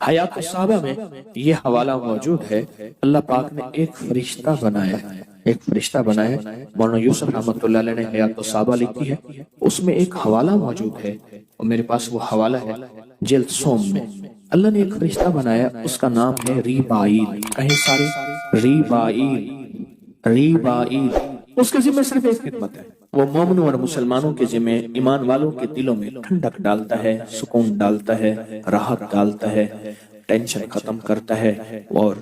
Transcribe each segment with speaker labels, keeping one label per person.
Speaker 1: حیات الصحابہ میں یہ حوالہ موجود ہے، اللہ پاک نے ایک فرشتہ بنایا ہے، ایک فرشتہ بنایا ہے۔ مولانا یوسف رحمۃ اللہ علیہ نے حیات الصحابہ لکھی ہے، اس میں ایک حوالہ موجود ہے، اور میرے پاس وہ حوالہ ہے جلد سوم میں۔ اللہ نے ایک فرشتہ بنایا، اس کا نام ہے ریبائیل۔ کہیں سارے ریبائیل، ریبائیل۔ اس کے ذمہ صرف ایک خدمت ہے، وہ مومنوں اور مسلمانوں کے ذمہ ایمان والوں کے دلوں میں ٹھنڈک ڈالتا ہے، سکون ڈالتا ہے، راحت ڈالتا ہے، ٹینشن ختم کرتا ہے، اور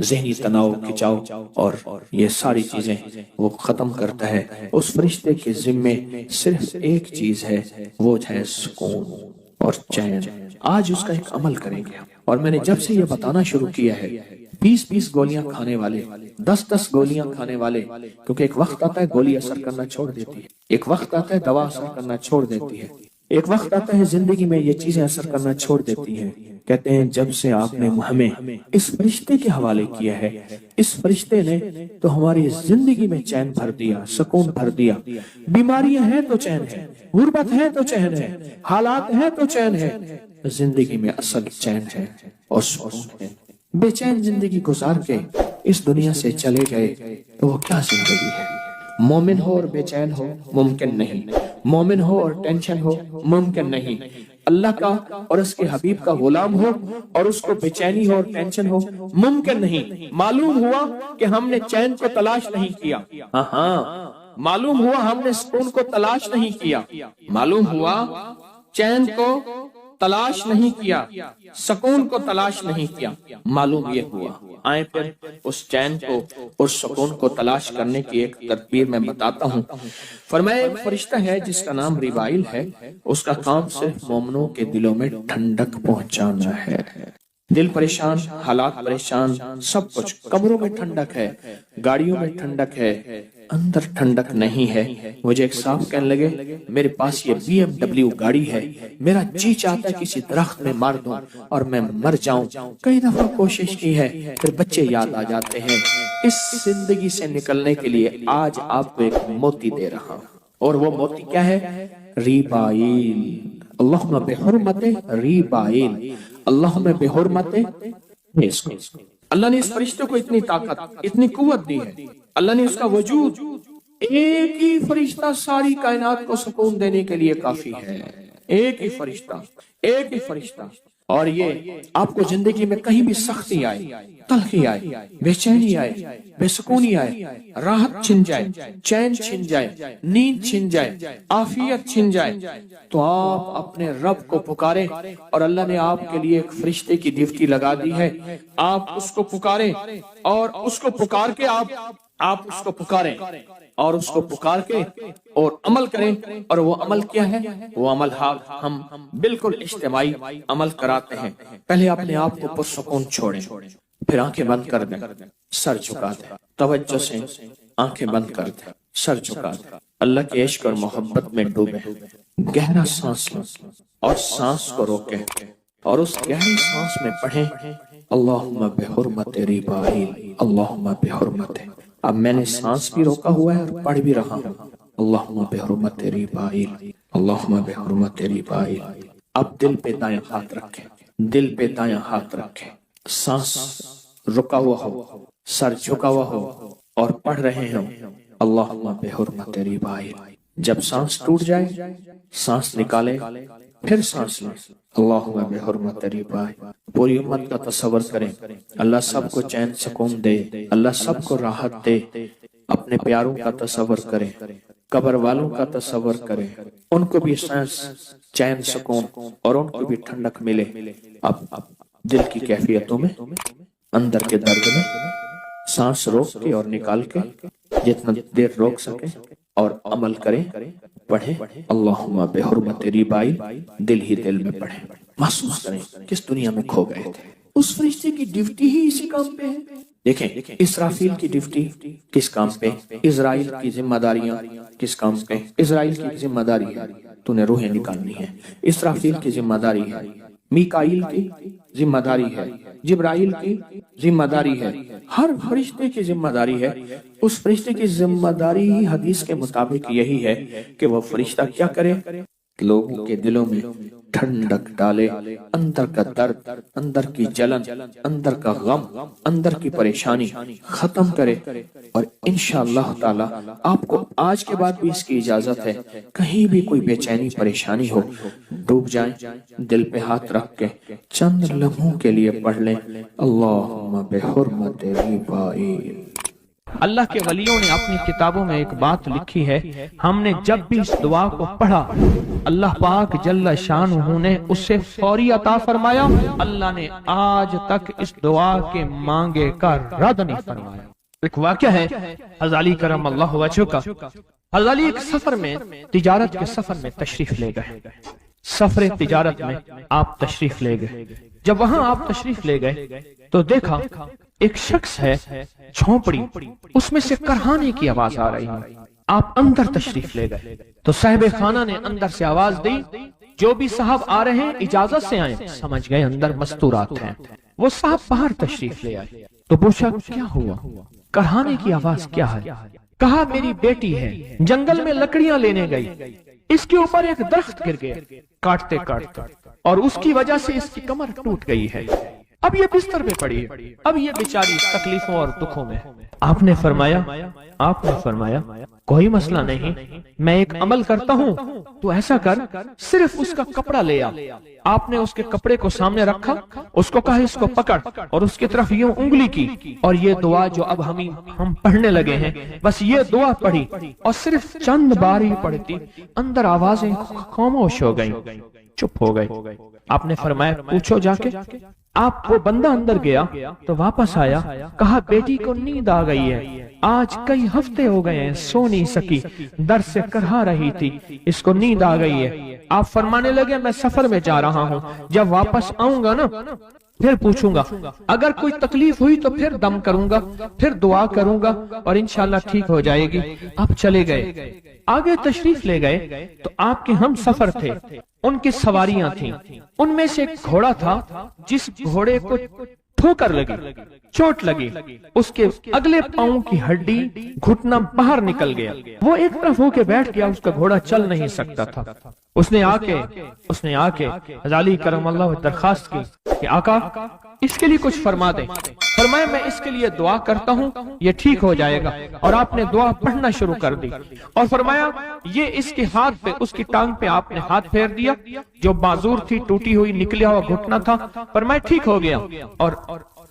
Speaker 1: ذہنی تناؤ کھچاؤ اور یہ ساری چیزیں وہ ختم کرتا ہے۔ اس فرشتے کے ذمہ صرف ایک چیز ہے، وہ ہے سکون اور چین۔ آج اس کا ایک عمل کریں گے، اور میں نے جب سے یہ بتانا شروع کیا ہے، 20 گولیاں کھانے والے، 10 گولیاں کھانے والے، کیونکہ ایک وقت آتا ہے گولی اثر کرنا چھوڑ دیتی ہے، ایک وقت آتا ہے دوا اثر کرنا چھوڑ دیتی ہے، ایک وقت آتا ہے زندگی میں یہ چیزیں اثر کرنا چھوڑ دیتی ہیں۔ کہتے ہیں جب سے آپ نے ہمیں اس فرشتے کے حوالے کیا ہے، اس فرشتے نے تو ہماری زندگی میں چین بھر دیا، سکون بھر دیا۔ بیماریاں ہیں تو چین ہے، غربت ہے تو چین ہے، حالات ہیں تو چین ہے، زندگی میں اصل چین ہے اور سکون ہے۔ بے چین زندگی گزار کے اس دنیا سے چلے گئے تو وہ کیا زندگی ہے؟ مومن ہو اور بے چین ہو ممکن نہیں، مومن ہو اور ٹینشن ہو ممکن نہیں، اللہ کا اور اس کے حبیب کا غلام ہو اور اس کو بے چینی ہو اور ٹینشن ہو ممکن نہیں۔ معلوم ہوا کہ ہم نے چین کو تلاش نہیں کیا، ہاں معلوم ہوا ہم نے سکون کو تلاش نہیں کیا، معلوم ہوا چین کو تلاش نہیں کیا، سکون کو تلاش نہیں کیا، معلوم یہ ہوا۔ آئیں پھر اس چین کو اور سکون کو تلاش کرنے کی ایک تدبیر میں بتاتا ہوں۔ فرمایا ایک فرشتہ ہے جس کا نام ریبائل ہے، اس کا کام صرف مومنوں کے دلوں میں ٹھنڈک پہنچانا ہے۔ دل پریشان، حالات پریشان، سب کچھ، کمروں میں ٹھنڈک ہے، گاڑیوں میں ٹھنڈک ہے، اندر ٹھنڈک نہیں ہے۔ مجھے ایک صاحب کہنے لگے میرے پاس یہ BMW گاڑی ہے، میرا جی چاہتا ہے کسی درخت میں مار دوں اور میں مر جاؤں۔ کئی دفعہ کوشش کی ہے، پھر بچے یاد آ جاتے ہیں۔ اس زندگی سے نکلنے کے لیے آج آپ کو ایک موتی دے رہا ہوں، اور وہ موتی کیا ہے؟ ریبائل۔ اللہم بحرمت ریبائل، اللہم بحرمت۔ اللہ نے اس فرشتے کو اتنی طاقت، اتنی قوت دی ہے، اللہ نے اس کا وجود، ایک ہی فرشتہ ساری کائنات کو سکون دینے کے لیے کافی ہے، ایک ہی فرشتہ، ایک ہی فرشتہ۔ اور یہ آپ کو زندگی میں کہیں بھی سختی آئے، تلخی آئے، بے چینی آئے، بے سکونی آئے، راحت چھن جائے، چین چھن جائے، نیند چھن جائے، عافیت چھن جائے، تو آپ اپنے رب کو پکاریں، اور اللہ نے آپ کے لیے ایک فرشتے کی ڈیوٹی لگا دی ہے۔ آپ اس کو پکاریں اور اس کو پکار کے آپ اس کو پکاریں اور اس کو پکار کے اور عمل کریں۔ اور وہ عمل کیا ہے؟ وہ عمل ہم بالکل اجتماعی عمل کراتے ہیں۔ پہلے اپنے آپ کو پرسکون چھوڑیں، پھر آنکھیں بند کر دیں، سر جھکا دیں، توجہ سے آنکھیں بند کر دیں، سر جھکا دیں، اللہ کے عشق اور محبت میں ڈوبیں، گہرا سانس لیں اور سانس کو روکیں، اور اس گہری سانس میں پڑھیں اللہم بحرمت ریبائل، اللہم بحرمت۔ اب میں نے سانس بھی روکا ہوا ہے اور پڑھ بھی رہا ہوں اللہم بحرمت ریبائل، اللہم بحرمت ریبائل۔ اب دل پہ دائیں ہاتھ رکھیں، دل پہ دائیں ہاتھ رکھیں، سانس رکا ہوا ہو، سر جھکا ہوا ہو اور پڑھ رہے ہوں اللہم بحرمت ریبائل۔ جب سانس ٹوٹ جائے سانس نکالے، پھر سانس لیں اللہم بحرمت ریبائل۔ پوری امت کا تصور کریں، اللہ سب کو چین سکون دے، اللہ سب کو راحت دے۔ اپنے پیاروں کا تصور کریں، قبر والوں کا تصور کریں، ان کو بھی سانس، چین، سکون اور ان کو بھی ٹھنڈک ملے۔ اب دل کی کیفیتوں میں، اندر کے درد میں سانس روک کے اور نکال کے جتنا دیر روک سکے اور عمل کریں، پڑھیں اللہم بحرمت ریبائل، دل ہی دل میں پڑھیں، محسوس کریں کس دنیا میں کھو گئے تھے۔ اس فرشتے کی ڈیوٹی ہی اسی کام پہ ہے۔ دیکھیں اسرافیل کی ڈیوٹی کس کام پہ، اسرائیل کی ذمہ داریاں کس کام پہ۔ اسرائیل کی ذمہ داری ہے تو نے روحیں نکالنی ہے، اسرافیل کی ذمہ داری ہے، میکائیل کی ذمہ داری ہے، جبرائیل کی ذمہ داری ہے، ہر فرشتے کی ذمہ داری ہے۔ اس فرشتے کی ذمہ داری ہی حدیث کے مطابق یہی ہے کہ وہ فرشتہ کیا کرے؟ لوگوں کے دلوں میں ٹھنڈک ڈالے، اندر کا درد، اندر کی جلن، اندر کا غم، اندر کی پریشانی ختم کرے۔ اور انشاءاللہ تعالی آپ کو آج کے بعد بھی اس کی اجازت ہے، کہیں بھی کوئی بے چینی پریشانی ہو، ڈوب جائیں، دل پہ ہاتھ رکھ کے چند لمحوں کے لیے پڑھ لیں، اللہم بحرمت ریبائیل۔
Speaker 2: اللہ کے ولیوں نے اپنی کتابوں میں ایک بات لکھی ہے، ہم نے جب بھی اس دعا کو پڑھا اللہ پاک جل شانہ نے اسے فوری عطا فرمایا۔ اللہ نے آج تک اس دعا کے مانگے کا رد نہیں فرمایا۔ ایک واقعہ ہے حضرت علی کرم اللہ وجہہ کا۔ حضرت علی ایک سفر میں، تجارت کے سفر میں تشریف لے گئے، سفر تجارت میں آپ تشریف لے گئے۔ جب وہاں آپ تشریف لے گئے تو دیکھا ایک شخص ہے، جھونپڑی، اس میں سے کرہانے کی آواز آ رہی ہے۔ آپ اندر تشریف لے گئے تو صاحب خانہ نے اندر سے آواز دی، جو بھی صاحب آ رہے ہیں اجازت سے آئیں۔ سمجھ گئے اندر مستورات ہیں۔ وہ صاحب باہر تشریف لے آئے تو پوچھا کیا ہوا، کرہانے کی آواز کیا ہے؟ کہا میری بیٹی ہے، جنگل میں لکڑیاں لینے گئی، اس کے اوپر ایک درخت گر گیا کاٹتے کاٹتے، اور اس کی وجہ سے اس کی کمر ٹوٹ گئی ہے، اب یہ بستر پہ پڑی ہے، اب یہ بیچاری تکلیفوں اور دکھوں میں۔ آپ نے فرمایا کوئی مسئلہ نہیں، میں ایک عمل کرتا ہوں، تو ایسا کر صرف اس کا کپڑا لے آ۔ آپ نے اس کے کپڑے کو سامنے رکھا، اس کو کہا اس کو پکڑ، اور اس کی طرف یوں انگلی کی، اور یہ دعا جو اب ہم پڑھنے لگے ہیں، بس یہ دعا پڑھی، اور صرف چند بار ہی پڑھتی، اندر آوازیں خاموش ہو گئیں، چپ ہو گئے۔ آپ نے فرمایا پوچھو جا کے۔ آپ وہ بندہ اندر گیا تو واپس آیا، کہا بیٹی کو نیند آ گئی ہے، آج کئی ہفتے ہو گئے ہیں سو نہیں سکی، درد سے کرہا رہی تھی، اس کو نیند آ گئی ہے۔ آپ فرمانے لگے میں سفر میں جا رہا ہوں، جب واپس آؤں گا نا پھر پوچھوں گا، اگر کوئی تکلیف ہوئی تو پھر دم کروں گا، پھر دعا کروں گا، اور انشاءاللہ ٹھیک ہو جائے گی۔ آپ چلے گئے، آگے تشریف لے گئے تو آپ کے ہم سفر تھے، ان کی سواریاں تھیں، ان میں سے ایک گھوڑا تھا، جس گھوڑے کو ٹھوکر لگی، چوٹ لگی، اس کے اگلے پاؤں کی ہڈی گھٹنا باہر نکل گیا، وہ ایک طرف ہو کے بیٹھ گیا، اس کا گھوڑا چل نہیں سکتا تھا۔ اس نے آ کے حضرت علی کرم اللہ درخواست کی کہ آقا اس کے لیے کچھ فرما دیں۔ فرمایا میں اس کے لیے دعا کرتا ہوں، یہ ٹھیک ہو جائے گا، اور آپ نے دعا پڑھنا شروع کر دی، اور فرمایا یہ اس کے ہاتھ پہ، اس کی ٹانگ پہ آپ نے ہاتھ پھیر دیا، جو معذور تھی، ٹوٹی ہوئی نکلیا ہوا گھٹنا تھا، فرمایا ٹھیک ہو گیا۔ اور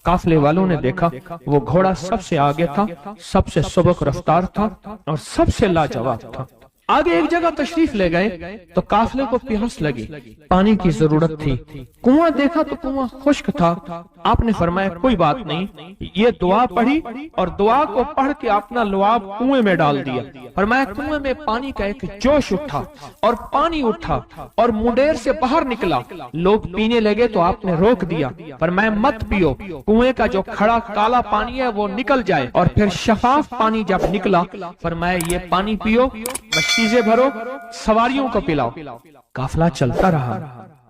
Speaker 2: قافلے والوں نے دیکھا وہ گھوڑا سب سے آگے تھا، سب سے سبق رفتار تھا، اور سب سے لاجواب تھا۔ آگے ایک جگہ تشریف لے گئے تو قافلے کو پیاس لگی، پانی کی ضرورت تھی، کنواں دیکھا تو کنواں خشک تھا۔ آپ نے فرمایا کوئی بات نہیں، یہ دعا پڑھی، اور دعا کو پڑھ کے اپنا لعاب کنویں میں ڈال دیا۔ فرمایا کنویں میں پانی کا ایک جوش اٹھا، اور پانی اٹھا اور منڈیر سے باہر نکلا، لوگ پینے لگے تو آپ نے روک دیا، فرمایا مت پیو، کنویں کا جو کھڑا کالا پانی ہے وہ نکل جائے، اور پھر شفاف پانی جب نکلا فرمایا یہ پانی پیو، مشکیزیں بھرو، سواریوں کو پلاؤ۔ قافلہ چلتا رہا،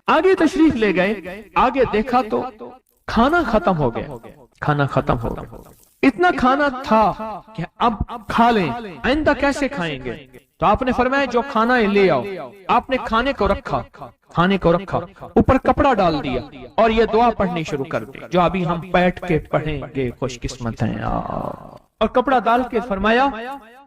Speaker 2: آگے تشریف لے گئے، آگے دیکھا تو کھانا ختم ہو گیا، اتنا کھانا تھا کہ اب کھا لیں، آئندہ کیسے کھائیں گے؟ تو آپ نے فرمایا جو کھانا ہے لے آؤ۔ آپ نے کھانے کو رکھا، اوپر کپڑا ڈال دیا، اور یہ دعا پڑھنی شروع کر دی جو ابھی ہم بیٹھ کے پڑھیں گے، خوش قسمت ہیں۔ اور کپڑا ڈال کے فرمایا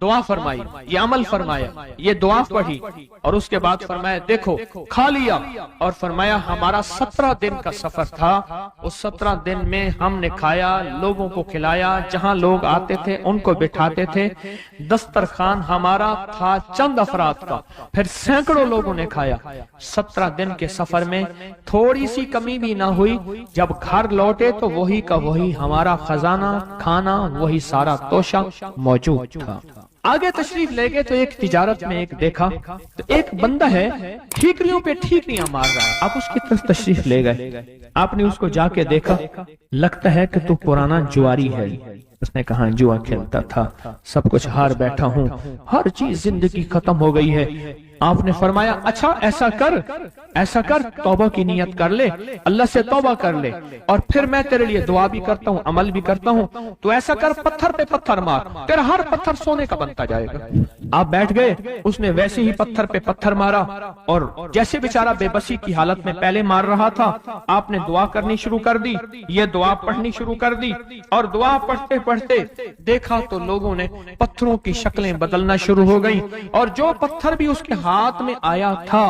Speaker 2: دعا فرمائی، یہ عمل فرمایا، یہ دعا پڑھی، اور اس کے بعد فرمایا دیکھو کھا لیا، اور فرمایا ہمارا 17 دن کا سفر تھا، اس 17 دن میں ہم نے کھایا، لوگوں کو کھلایا، جہاں لوگ آتے تھے ان کو بٹھاتے تھے، دسترخوان ہمارا تھا چند افراد کا، پھر سینکڑوں لوگوں نے کھایا۔ 17 دن کے سفر میں تھوڑی سی کمی بھی نہ ہوئی، جب گھر لوٹے تو وہی کا وہی ہمارا خزانہ، کھانا، وہی سارا توشہ موجود تھا۔ آگے تشریف لے گئے تو ایک تجارت میں ایک دیکھا تو ایک بندہ ہے ٹھیکریوں پہ ٹھیکریاں مار رہا ہے، آپ اس کی طرف تشریف لے گئے، آپ نے اس کو جا کے دیکھا، لگتا ہے کہ تو پرانا جواری ہے۔ اس نے کہا جوا کھیلتا تھا، سب کچھ ہار بیٹھا ہوں، ہر چیز زندگی ختم ہو گئی ہے، آپ نے فرمایا اچھا ایسا کر توبہ کی نیت کر لے، اللہ سے توبہ کر لے، اور پھر میں تیرے لیے دعا بھی کرتا ہوں، عمل بھی کرتا ہوں، تو ایسا کر پتھر پہ پتھر مار، تیرا ہر پتھر سونے کا بنتا جائے گا۔ آپ بیٹھ گئے، اس نے ویسے ہی پتھر پہ پتھر مارا، اور جیسے بیچارہ بے بسی کی حالت میں پہلے مار رہا تھا، آپ نے دعا کرنی شروع کر دی، یہ دعا پڑھنی شروع کر دی، اور دعا پڑھتے پڑھتے دیکھا تو لوگوں نے پتھروں کی شکلیں بدلنا شروع ہو گئیں، اور جو پتھر بھی اس کے ہاتھ میں آیا تھا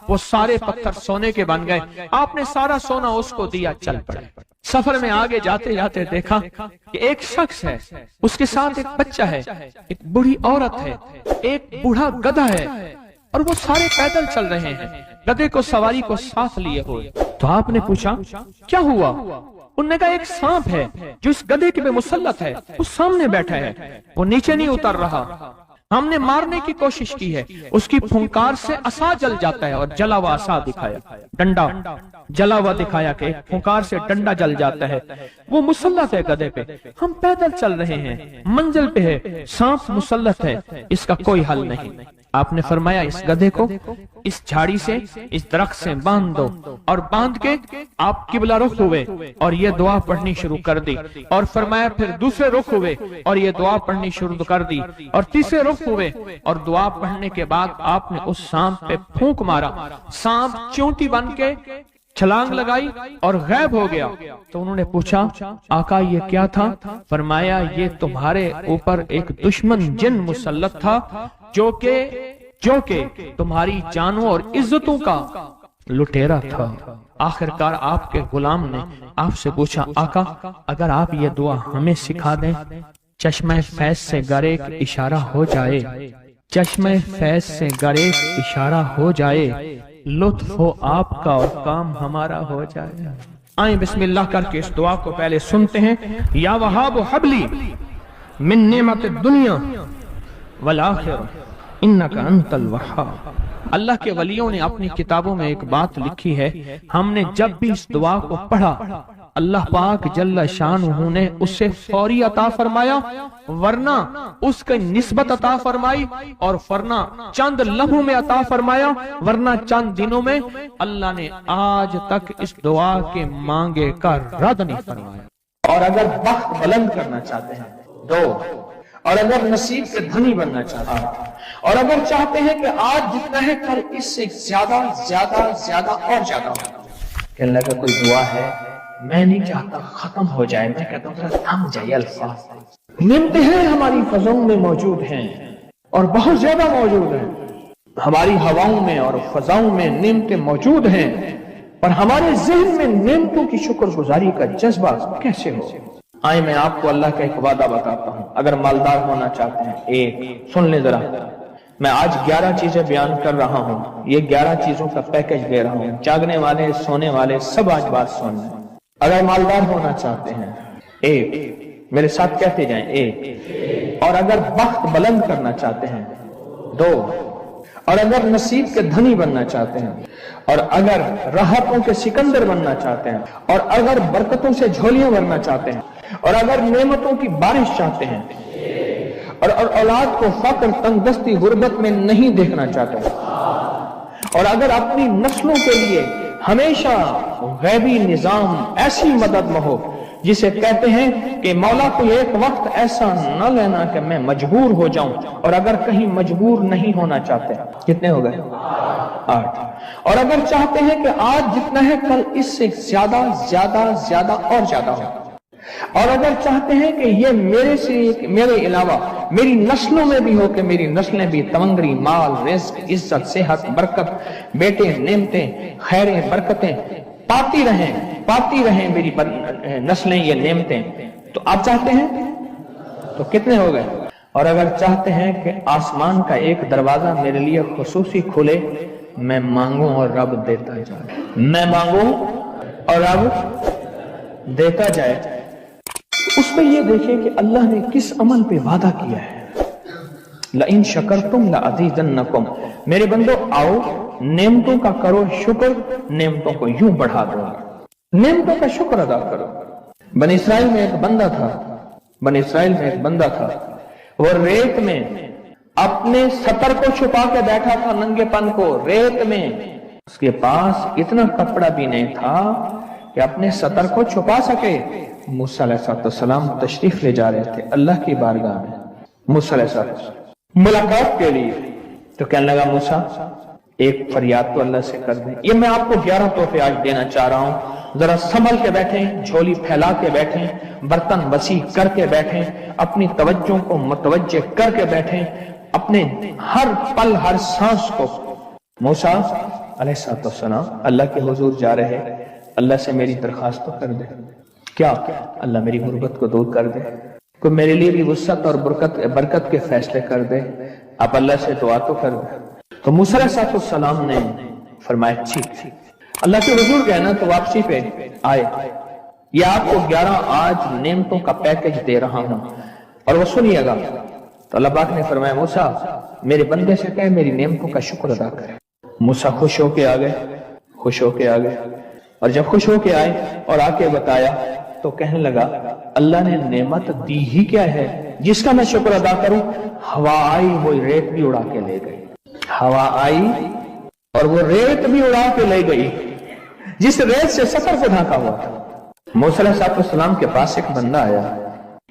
Speaker 2: وہ سارے پتھر سونے کے بن گئے۔ آپ نے سارا سونا اس کو دیا، چل پڑے۔ سفر میں آگے جاتے جاتے دیکھا کہ ایک شخص ہے، اس کے ساتھ ایک بچہ ہے، ایک بوڑھی عورت ہے، ایک بوڑھا گدھا ہے، اور وہ سارے پیدل چل رہے ہیں، گدھے کو سواری کو ساتھ لیے ہوئے۔ تو آپ نے پوچھا کیا ہوا؟ انہوں نے کہا ایک سانپ ہے جو اس گدھے کے پہ مسلط ہے، وہ سامنے بیٹھا ہے، وہ نیچے نہیں اتر رہا، ہم نے مارنے کی کوشش کی ہے، اس کی پھنکار سے عصا جل جاتا ہے، اور جلا ہوا عصا دکھایا، ڈنڈا جلا ہوا دکھایا کہ ایک پھنکار سے ڈنڈا جل جاتا ہے، وہ مسلط ہے گدھے پہ، ہم پیدل چل رہے ہیں، منزل پہ ہے، سانپ مسلط ہے، اس کا کوئی حل نہیں۔ آپ نے فرمایا اس گدھے کو اس جھاڑی سے، اس درخت سے باندھ دو، اور باندھ کے آپ قبلہ رخ ہوئے اور یہ دعا پڑھنی شروع کر دی، اور فرمایا پھر دوسرے رخ ہوئے اور یہ دعا پڑھنی شروع کر دی، اور تیسرے رخ ہوئے، اور دعا پڑھنے کے بعد آپ نے اس سانپ پہ پھونک مارا، سانپ چونٹی بن کے چھلانگ لگائی اور غائب ہو گیا۔ تو انہوں نے پوچھا آقا یہ کیا تھا؟ فرمایا یہ تمہارے اوپر ایک دشمن جن مسلط تھا جو کہ تمہاری جانوں اور عزتوں کا لٹیرا تھا۔ آخرکار آپ کے غلام نے آپ سے پوچھا آقا اگر آپ یہ دعا ہمیں سکھا دیں، چشمہ فیض سے گر ایک اشارہ ہو جائے، چشمہ فیض سے گر ایک اشارہ ہو جائے، لطف ہو آپ کا اور کام ہمارا ہو جائے۔ آئیں بسم اللہ کر کے اس دعا کو پہلے سنتے ہیں۔ یا وہاب حبلی من نعمت الدنیا والآخرہ انکا انت الوہاب۔ اللہ کے ولیوں نے اپنی کتابوں میں ایک بات لکھی ہے، ہم نے جب بھی اس دعا کو پڑھا اللہ پاک جل شانہ نے اسے فوری عطا فرمایا، ورنہ اس کی نسبت عطا فرمائی، اور ورنہ چند لمحوں میں عطا فرمایا، ورنہ چند دنوں میں۔ اللہ نے آج تک اس دعا کے مانگے کا رد نہیں فرمایا۔
Speaker 1: اور اگر بخت بلند کرنا چاہتے ہیں دو، اور اگر نصیب کے دھنی بننا چاہتے ہیں، اور اگر چاہتے ہیں کہ آج جتنا ہے کل اس سے زیادہ زیادہ زیادہ اور زیادہ ہو، کہ اللہ کا کوئی دعا ہے میں نہیں چاہتا ختم ہو جائے، میں کہتا ہوں تھم جائے الفاظ۔ نعمتیں ہیں ہماری فضاؤں میں موجود ہیں اور بہت زیادہ موجود ہیں، ہماری ہواؤں میں اور فضاؤں میں نعمتیں موجود ہیں، پر ہمارے ذہن میں نعمتوں کی شکر گزاری کا جذبہ کیسے ہو؟ آئے میں آپ کو اللہ کا ایک وعدہ بتاتا ہوں، اگر مالدار ہونا چاہتے ہیں ایک سن لیں ذرا، میں آج 11 چیزیں بیان کر رہا ہوں، یہ 11 چیزوں کا پیکج دے رہا ہوں، جاگنے والے سونے والے سب آج بات سن لیں۔ اگر مالدار ہونا چاہتے ہیں ایک، میرے ساتھ کہتے جائیں ایک، اور اگر بخت بلند کرنا چاہتے ہیں دو، اور اگر نصیب کے دھنی بننا چاہتے ہیں، اور اگر راحتوں کے سکندر بننا چاہتے ہیں، اور اگر برکتوں سے جھولیاں بھرنا چاہتے ہیں، اور اگر نعمتوں کی بارش چاہتے ہیں، اور اولاد کو فقر تنگ دستی غربت میں نہیں دیکھنا چاہتے ہیں، اور اگر اپنی نسلوں کے لیے ہمیشہ غیبی نظام ایسی مدد میں ہو جسے کہتے ہیں کہ مولا کو ایک وقت ایسا نہ لینا کہ میں مجبور ہو جاؤں، اور اگر کہیں مجبور نہیں ہونا چاہتے، کتنے ہو گئے؟ 8۔ اور اگر چاہتے ہیں کہ آج جتنا ہے کل اس سے زیادہ زیادہ زیادہ اور زیادہ ہو، اور اگر چاہتے ہیں کہ یہ میرے علاوہ میری نسلوں میں بھی ہو، کہ میری نسلیں بھی تمنگری مال رزق عزت صحت برکت بیٹے نعمتیں خیریں برکتیں پاتی رہیں میری نسلیں یہ نعمتیں، تو آپ چاہتے ہیں تو کتنے ہو گئے؟ اور اگر چاہتے ہیں کہ آسمان کا ایک دروازہ میرے لیے خصوصی کھلے، میں مانگوں اور رب دیتا جائے، میں مانگوں اور رب دیتا جائے۔ اس میں یہ دیکھیں کہ اللہ نے کس عمل پہ وعدہ کیا ہے، لَإِن شَكَرْتُمْ لَأَزِيدَنَّكُمْ، میرے بندو آؤ نعمتوں کا کرو شکر، نعمتوں کو یوں بڑھا دو، نعمتوں کا شکر ادا کرو۔ بنی اسرائیل میں ایک بندہ تھا، وہ ریت میں
Speaker 2: اپنے سطر کو چھپا کے بیٹھا تھا، ننگے پن کو ریت میں، اس کے پاس اتنا کپڑا بھی نہیں تھا کہ اپنے سطر کو چھپا سکے۔ موسیٰ علیہ السلام تشریف لے جا رہے تھے اللہ کی بارگاہ میں، موسیٰ علیہ السلام ملاقات کے لیے، تو کہنے لگا موسیٰ ایک فریاد تو اللہ سے کر دیں۔ یہ میں آپ کو 11 تحفے آج دینا چاہ رہا ہوں، ذرا سنبھل کے بیٹھیں، جھولی پھیلا کے بیٹھیں، برتن وسیع کر کے بیٹھیں، اپنی توجہ کو متوجہ کر کے بیٹھیں، اپنے ہر پل ہر سانس کو۔ موسیٰ علیہ السلام اللہ کے حضور جا رہے، اللہ سے میری درخواست تو کر دے، کیا اللہ میری غربت کو دور کر دے، کوئی میرے لیے بھی وسعت اور برکت کے فیصلے کر دے، آپ اللہ سے دعا تو کر دے۔ تو موسیٰ علیہ السلام نے فرمایا ٹھیک، اللہ کے حضور گئے نا تو واپسی پہ آئے، یہ آپ کو 11 آج نعمتوں کا پیکج دے رہا ہوں، اور وہ سنیے گا۔ تو اللہ پاک نے فرمایا موسیٰ میرے بندے سے کہے میری نعمتوں کا شکر ادا کرے۔ موسیٰ خوش ہو کے آ گئے، اور جب خوش ہو کے آئے اور آ کے بتایا تو کہنے لگا اللہ نے نعمت دی ہی کیا ہے جس کا میں شکر ادا کروں؟ ہوا آئی وہ ریت بھی اڑا کے لے گئی، ہوا آئی اور وہ ریت بھی اڑا کے لے گئی جس ریت سے سفر کو ڈھانکا ہوا تھا۔ موسیٰ علیہ السلام کے پاس ایک بندہ آیا،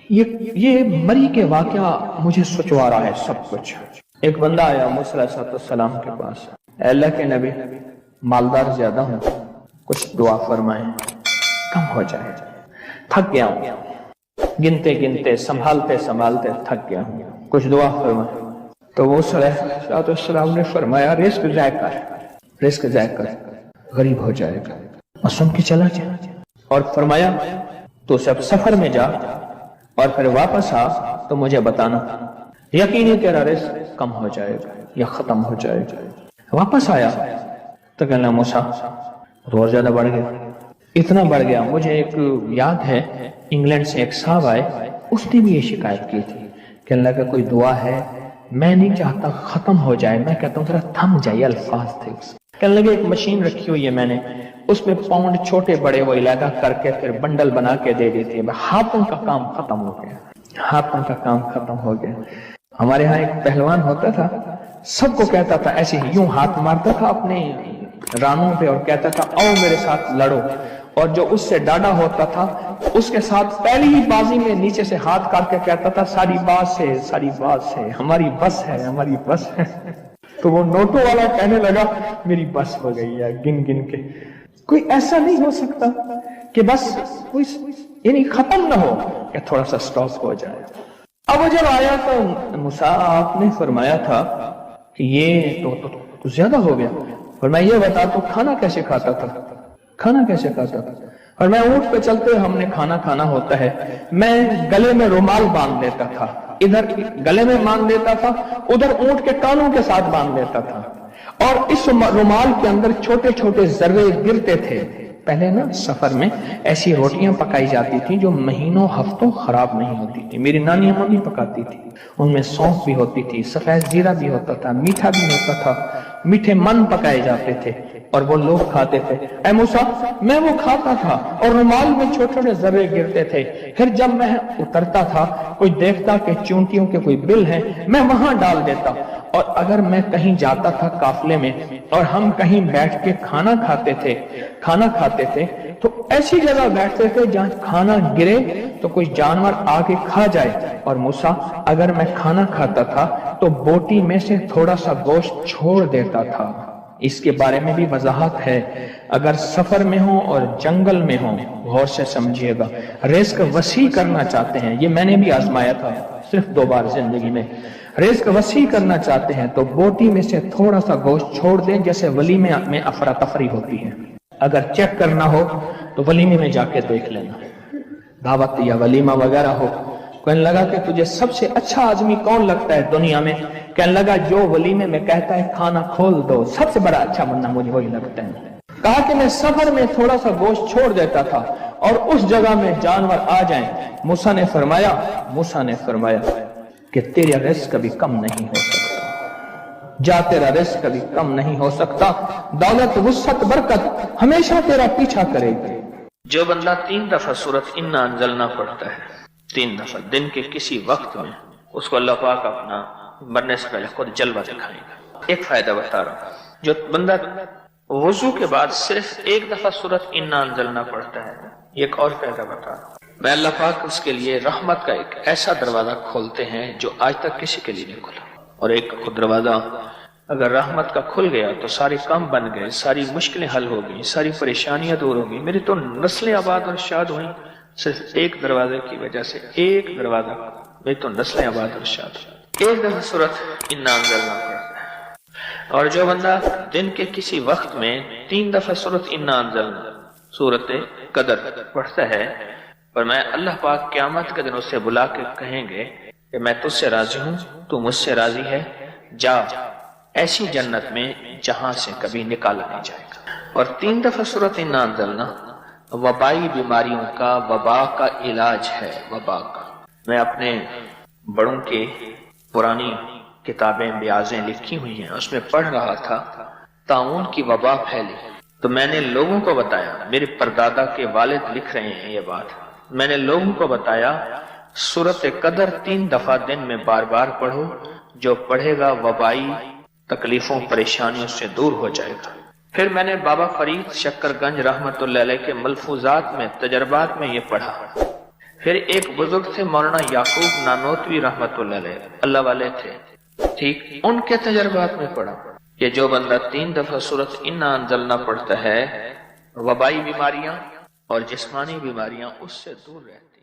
Speaker 2: یہ مری کے واقعہ مجھے سوچوا رہا ہے سب کچھ۔ ایک بندہ آیا موسیٰ علیہ السلام کے پاس، اے اللہ کے نبی مالدار زیادہ ہوں، کچھ دعا فرمائیں، کم ہو جائے، تھک گیا ہوں، گنتے سنبھالتے تھک گیا ہوں، کچھ دعا فرمائیں۔ تو موسیٰ علیہ السلام نے فرمایا رزق ضائع کر، غریب ہو جائے گا، اور سن کے چلا جائے، اور فرمایا تو سب سفر میں جا اور پھر واپس آ تو مجھے بتانا، یقینی تیرا رزق کم ہو جائے گا یا ختم ہو جائے گا۔ واپس آیا تو کہنا موسیٰ اور زیادہ بڑھ گیا، اتنا بڑھ گیا، مجھے ایک یاد ہے انگلینڈ سے ایک صاحب آئے، اس نے بھی یہ شکایت کی تھی کہ اللہ کا کوئی دعا ہے، میں نہیں چاہتا ختم ہو جائے، میں کہتا ہوں ذرا تھم جائے، الفاظ تھے۔ کہنے لگے ایک مشین رکھی ہوئی ہے میں نے، اس میں پاؤنڈ چھوٹے بڑے وہ علیحدہ کر کے پھر بنڈل بنا کے دے دیتے ہیں، ہاتھوں کا کام ختم ہو گیا۔ ہمارے ہاں ایک پہلوان ہوتا تھا، سب کو کہتا تھا ایسے ہی، یوں ہاتھ مارتا تھا اپنے رانوں پہ اور کہتا تھا آؤ میرے ساتھ لڑو، اور جو اس سے ڈاڈا ہوتا تھا اس کے ساتھ پہلی ہی بازی میں نیچے سے ہاتھ کاٹ کے کہتا تھا ساری بات سے ہماری بس ہے۔ تو وہ نوٹوں والا کہنے لگا میری بس ہو گئی ہے، گن کے کوئی ایسا نہیں ہو سکتا کہ بس کوئی یعنی ختم نہ ہو کہ تھوڑا سا سٹاپ ہو جائے۔ اب وہ جب آیا تو موسیٰ آپ نے فرمایا تھا کہ یہ تو زیادہ ہو گیا، اور میں یہ بتا تو کھانا کیسے کھاتا تھا؟ اور میں اونٹ پہ چلتے ہم نے کھانا ہوتا ہے، میں گلے میں رومال باندھ لیتا تھا، ادھر گلے میں باندھ لیتا تھا، ادھر اونٹ کے کانوں کے ساتھ باندھ لیتا تھا، اور اس رومال کے اندر چھوٹے چھوٹے ذرے گرتے تھے۔ پہلے نا سفر میں ایسی روٹیاں پکائی جاتی تھی جو مہینوں ہفتوں خراب نہیں ہوتی تھی، میری نانی اماں بھی پکاتی تھی، ان میں سونف بھی ہوتی تھی، سفید زیرہ بھی ہوتا تھا، میٹھا بھی ہوتا تھا، میٹھے من پکائے جاتے تھے اور وہ لوگ کھاتے تھے۔ اے موسیٰ میں وہ کھاتا تھا اور رومال میں چھوٹے چھوٹے ذرے گرتے تھے، پھر جب میں اترتا تھا کوئی دیکھتا کہ چونٹیوں کے کوئی بل ہیں، میں وہاں ڈال دیتا، اور اگر میں کہیں جاتا تھا قافلے میں اور ہم کہیں بیٹھ کے کھانا کھاتے تھے تو ایسی جگہ بیٹھتے تھے جہاں کھانا گرے تو کوئی جانور آ کے کھا جائے، اور موسیٰ اگر میں کھانا کھاتا تھا تو بوٹی میں سے تھوڑا سا گوشت چھوڑ دیتا تھا۔ اس کے بارے میں بھی وضاحت ہے، اگر سفر میں ہوں اور جنگل میں ہوں، غور سے سمجھیے گا، رزق وسیع کرنا چاہتے ہیں، یہ میں نے بھی آزمایا تھا صرف 2 بار زندگی میں، رزق وسیع کرنا چاہتے ہیں تو بوٹی میں سے تھوڑا سا گوشت چھوڑ دیں، جیسے ولیمے میں افراتفری ہوتی ہے، اگر چیک کرنا ہو تو ولیمے میں جا کے دیکھ لینا، دعوت یا ولیمہ وغیرہ ہو، کہنے لگا کہ تجھے سب سے اچھا آدمی کون لگتا ہے دنیا میں؟ کہنے لگا جو ولیمے میں کہتا ہے کھانا کھول دو، سب سے بڑا اچھا بندہ مجھے وہی لگتا ہے۔ کہا کہ میں سفر میں تھوڑا سا گوشت چھوڑ دیتا تھا اور اس جگہ میں جانور آ جائیں۔ موسیٰ نے فرمایا کہ تیرا رزق کبھی کم نہیں ہو سکتا، تیرا رزق کبھی کم نہیں ہو سکتا، دولت وسعت برکت ہمیشہ تیرا پیچھا کرے گی۔ جو بندہ 3 دفعہ سورۃ انا انزلنا پڑھتا ہے، 3 دفعہ دن کے کسی وقت میں، اس کو اللہ پاک اپنا
Speaker 1: مرنے سے پہلے خود جلوہ دکھائے گا۔ ایک فائدہ بتا رہا ہوں، جو بندہ وضو کے بعد صرف ایک دفعہ سورۃ انا انزلنا پڑھتا ہے، ایک اور فائدہ بتا رہا ہوں، میں اللہ پاک اس کے لیے رحمت کا ایک ایسا دروازہ کھولتے ہیں جو آج تک کسی کے لیے نہیں کھلا۔ اور ایک دروازہ اگر رحمت کا کھل گیا تو سارے کام بن گئے، ساری مشکلیں حل ہو گئی، ساری پریشانیاں دور ہو گئی، میری تو نسلیں آباد اور شاد ہوئیں صرف ایک دروازے کی وجہ سے، ایک دروازہ، میری تو نسلیں آباد اور شاد ہوئیں۔ ایک دفعہ سورۃ انا انزلنا پڑھتا ہے، اور جو بندہ دن کے کسی وقت میں 3 دفعہ سورۃ انا انزلنا، سورۃ قدر پڑھتا ہے، اور میں اللہ پاک قیامت کے دن اسے بلا کے کہیں گے کہ میں تجھ سے راضی ہوں، تو مجھ سے راضی ہے، جا ایسی جنت میں جہاں سے کبھی نکالا نہیں جائے گا۔ اور 3 دفعہ سورۃ انا انزلنا وبائی بیماریوں کا، وبا کا علاج ہے، وبا کا۔ میں اپنے بڑوں کی پرانی کتابیں بیازیں لکھی ہوئی ہیں، اس میں پڑھ رہا تھا طاعون کی وبا پھیلی، تو میں نے لوگوں کو بتایا، میرے پردادا کے والد لکھ رہے ہیں یہ بات، میں نے لوگوں کو بتایا سورۃ قدر 3 دفعہ دن میں بار بار پڑھو، جو پڑھے گا وبائی تکلیفوں پریشانیوں سے دور ہو جائے گا۔ پھر میں نے بابا فرید شکر گنج رحمت اللہ علیہ کے ملفوظات میں، تجربات میں یہ پڑھا۔ پھر ایک بزرگ تھے مولانا یعقوب نانوتوی رحمت اللہ علیہ، اللہ والے تھے، ٹھیک، ان کے تجربات میں پڑھا کہ جو بندہ 3 دفعہ سورۃ انا انزلنا پڑھتا ہے، وبائی بیماریاں اور جسمانی بیماریاں اس سے دور رہتی ہیں۔